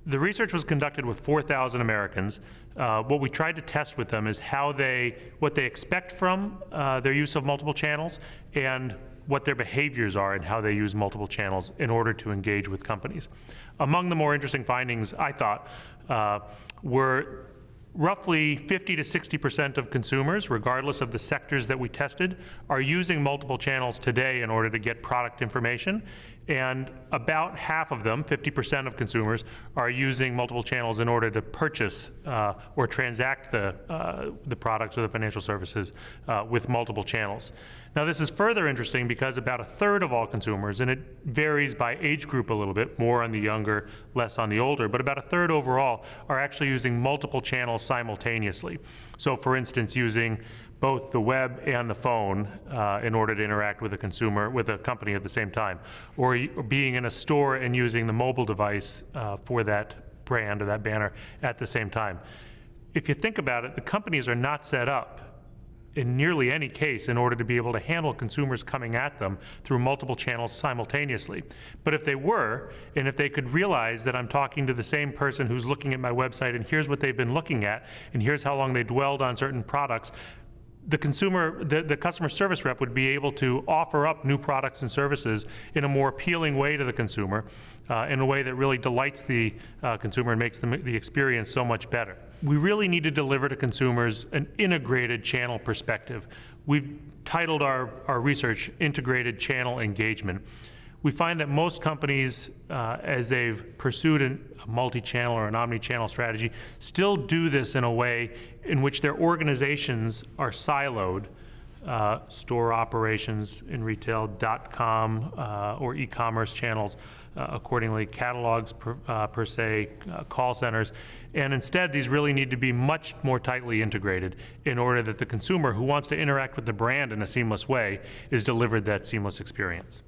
The research was conducted with 4,000 Americans. What we tried to test with them is what they expect from their use of multiple channels and what their behaviors are and how they use multiple channels in order to engage with companies. Among the more interesting findings, I thought, were roughly 50 to 60% of consumers, regardless of the sectors that we tested, are using multiple channels today in order to get product information. And about half of them, 50% of consumers, are using multiple channels in order to purchase or transact the products or the financial services with multiple channels. Now, this is further interesting because about a third of all consumers, and it varies by age group a little bit, more on the younger, less on the older, but about a third overall are actually using multiple channels simultaneously. So, for instance, using both the web and the phone in order to interact with a consumer, with a company at the same time, or being in a store and using the mobile device for that brand or that banner at the same time. If you think about it, the companies are not set up in nearly any case in order to be able to handle consumers coming at them through multiple channels simultaneously. But if they were, and if they could realize that I'm talking to the same person who's looking at my website and here's what they've been looking at and here's how long they dwelled on certain products, the customer service rep would be able to offer up new products and services in a more appealing way to the consumer, in a way that really delights the consumer and makes the experience so much better. We really need to deliver to consumers an integrated channel perspective. We've titled our research Integrated Channel Engagement. We find that most companies, as they've pursued a multi-channel or an omni-channel strategy, still do this in a way in which their organizations are siloed. Store operations in retail, .com or e-commerce channels, accordingly, catalogs per se, call centers, and instead these really need to be much more tightly integrated in order that the consumer who wants to interact with the brand in a seamless way is delivered that seamless experience.